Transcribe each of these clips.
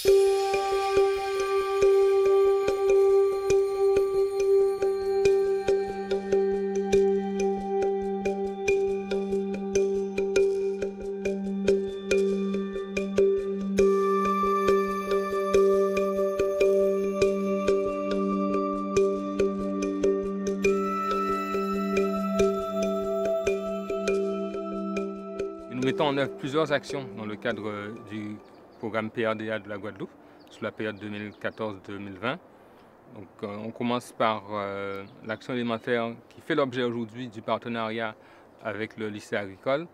Nous mettons en œuvre plusieurs actions dans le cadre du programme PRDA de la Guadeloupe sur la période 2014-2020. Donc, on commence par l'action élémentaire qui fait l'objet aujourd'hui du partenariat avec le lycée agricole.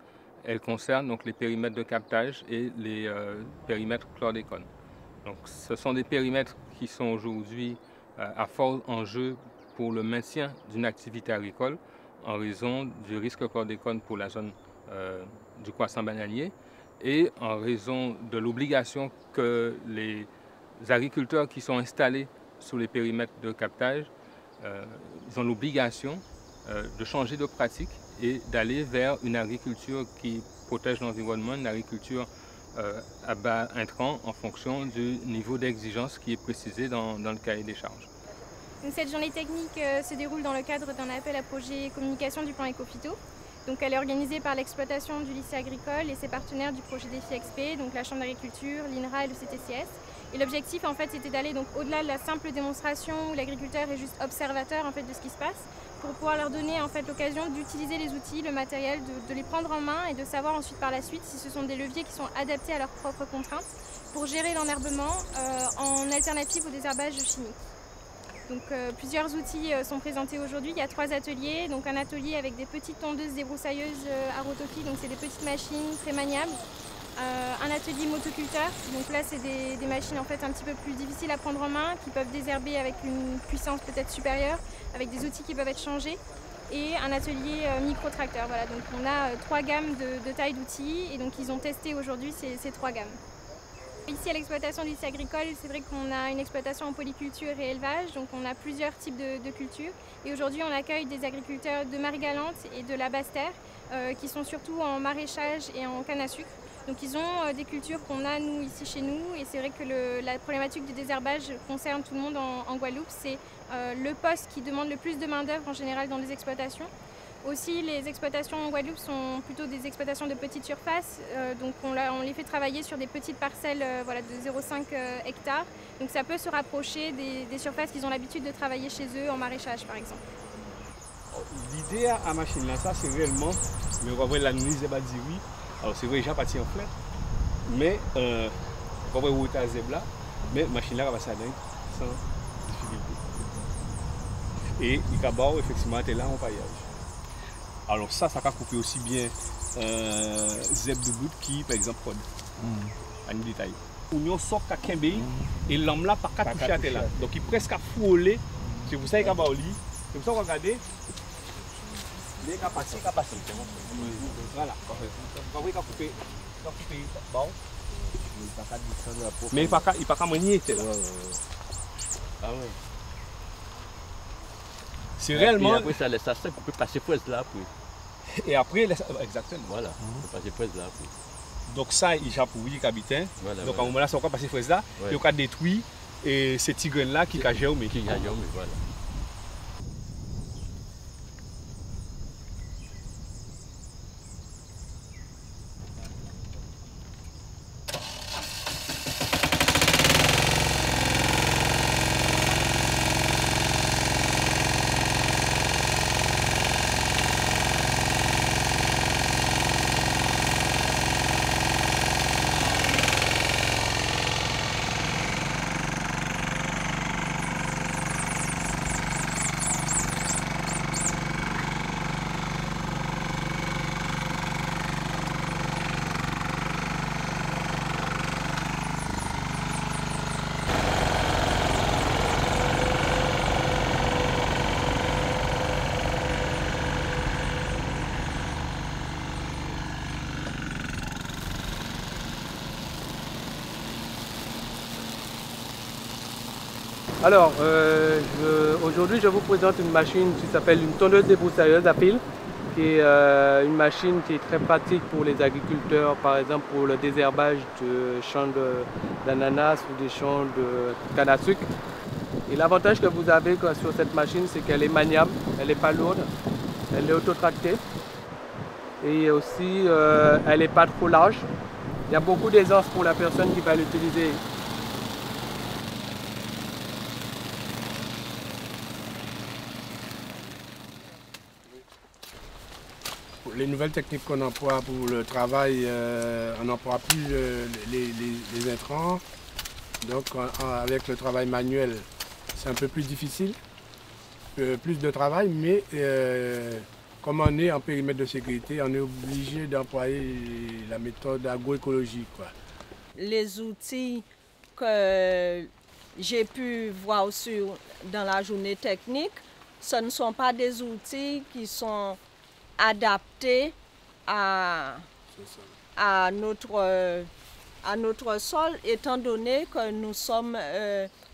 Elle concerne donc les périmètres de captage et les périmètres chlordécone. Donc, ce sont des périmètres qui sont aujourd'hui à fort enjeu pour le maintien d'une activité agricole en raison du risque chlordécone pour la zone du croissant bananier et en raison de l'obligation que les agriculteurs qui sont installés sur les périmètres de captage, ils ont l'obligation de changer de pratique et d'aller vers une agriculture qui protège l'environnement, une agriculture à bas intrants en fonction du niveau d'exigence qui est précisé dans le cahier des charges. Donc, cette journée technique se déroule dans le cadre d'un appel à projet communication du plan Éco-Phyto. Donc, elle est organisée par l'exploitation du lycée agricole et ses partenaires du projet Défi XP, donc la Chambre d'agriculture, l'INRA et le CTCS. Et l'objectif, en fait, c'était d'aller au-delà de la simple démonstration où l'agriculteur est juste observateur en fait, de ce qui se passe, pour pouvoir leur donner en fait, l'occasion d'utiliser les outils, le matériel, de les prendre en main et de savoir ensuite par la suite si ce sont des leviers qui sont adaptés à leurs propres contraintes pour gérer l'enherbement en alternative au désherbage chimique. Donc, plusieurs outils sont présentés aujourd'hui. Il y a 3 ateliers. Donc, un atelier avec des petites tondeuses débroussailleuses à rotophile, donc c'est des petites machines très maniables. Un atelier motoculteur, donc là c'est des machines en fait un petit peu plus difficiles à prendre en main, qui peuvent désherber avec une puissance peut-être supérieure, avec des outils qui peuvent être changés. Et un atelier micro-tracteur. Voilà, donc on a 3 gammes de taille d'outils et donc ils ont testé aujourd'hui ces 3 gammes. Ici à l'exploitation du lycée agricole, c'est vrai qu'on a une exploitation en polyculture et élevage, donc on a plusieurs types de cultures. Et aujourd'hui on accueille des agriculteurs de Marie-Galante et de la Basse-Terre qui sont surtout en maraîchage et en canne à sucre. Donc ils ont des cultures qu'on a nous ici chez nous et c'est vrai que la problématique du désherbage concerne tout le monde en Guadeloupe. C'est le poste qui demande le plus de main d'œuvre en général dans les exploitations. Aussi, les exploitations en Guadeloupe sont plutôt des exploitations de petite surface, donc on les fait travailler sur des petites parcelles voilà, de 0,5 hectares. Donc ça peut se rapprocher des surfaces qu'ils ont l'habitude de travailler chez eux en maraîchage par exemple. L'idée à machine là, ça c'est réellement, mais on va voir la nuit, c'est pas dire oui. Alors c'est vrai, j'ai parti en flèche, mais on va voir où est la zèbre là, mais la machine là va passer à dingue sans difficulté. Et il va avoir effectivement là en paillage. Alors ça va couper aussi bien zèbre de bout qui, par exemple, code. Un détail. On sort à Kembe et l'homme là pas qu'à toucher à terre là. Donc il est presque à frôler. C'est pour ça qu'il va au lit. C'est pour ça qu'on va regarder. Il est capacité. Voilà. Vous voyez qu'il a coupé. Bon. Mais il ne peut pas manier. Ah ouais. C'est réellement. Et après, ça laisse ça, on peut passer fraise là. Puis. Et après, exactement. Voilà, on peut passer fraise là. Puis. Donc, ça, il y a pour lui, habitant. Voilà, donc, à un moment là, ça va passer fraise là. Ouais. Et on va détruire ces petits graines là qui cachent. Qui cachent, voilà. Alors, aujourd'hui, je vous présente une machine qui s'appelle une tondeuse débroussailleuse à pile. qui est une machine qui est très pratique pour les agriculteurs, par exemple pour le désherbage de champs d'ananas ou des champs de canne à sucre. Et l'avantage que vous avez sur cette machine, c'est qu'elle est maniable, elle n'est pas lourde, elle est autotractée et aussi elle n'est pas trop large. Il y a beaucoup d'aisance pour la personne qui va l'utiliser. Les nouvelles techniques qu'on emploie pour le travail, on n'emploie plus les intrants. Donc avec le travail manuel, c'est un peu plus difficile, plus de travail, mais comme on est en périmètre de sécurité, on est obligé d'employer la méthode agroécologique, quoi. Les outils que j'ai pu voir dans la journée technique, ce ne sont pas des outils qui sont adaptés à notre sol, étant donné que nous sommes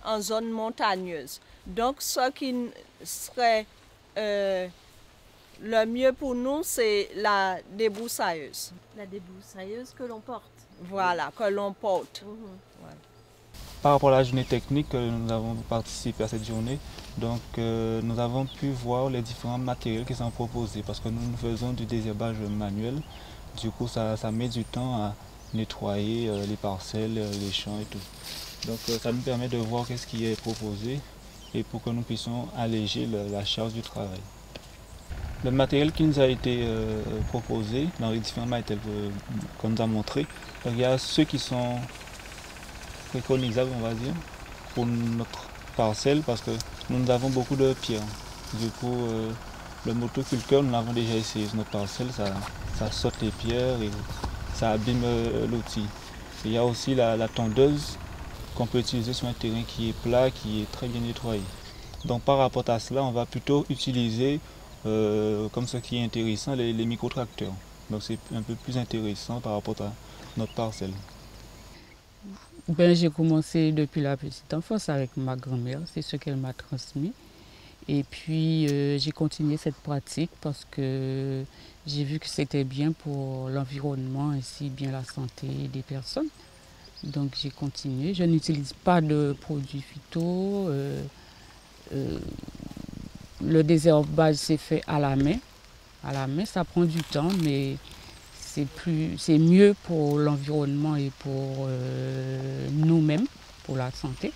en zone montagneuse. Donc, ce qui serait le mieux pour nous, c'est la débroussailleuse. La débroussailleuse que l'on porte. Voilà, que l'on porte. Voilà. Par rapport à la journée technique, nous avons participé à cette journée. Donc nous avons pu voir les différents matériels qui sont proposés parce que nous faisons du désherbage manuel. Du coup, ça met du temps à nettoyer les parcelles, les champs et tout. Donc ça nous permet de voir qu'est-ce qui est proposé et pour que nous puissions alléger la charge du travail. Le matériel qui nous a été proposé dans les différents matériels qu'on nous a montré, il y a ceux qui sont préconisables, on va dire, pour notre parcelle parce que nous avons beaucoup de pierres. Du coup, le motoculteur, nous l'avons déjà essayé sur notre parcelle, ça saute les pierres et ça abîme l'outil. Il y a aussi la tondeuse qu'on peut utiliser sur un terrain qui est plat, qui est très bien nettoyé. Donc par rapport à cela, on va plutôt utiliser, comme ce qui est intéressant, les micro-tracteurs. Donc c'est un peu plus intéressant par rapport à notre parcelle. J'ai commencé depuis la petite enfance avec ma grand-mère, c'est ce qu'elle m'a transmis. Et puis j'ai continué cette pratique parce que j'ai vu que c'était bien pour l'environnement ainsi bien la santé des personnes. Donc j'ai continué. Je n'utilise pas de produits phyto. Le désherbage s'est fait à la main. À la main, ça prend du temps, mais c'est mieux pour l'environnement et pour nous-mêmes, pour la santé.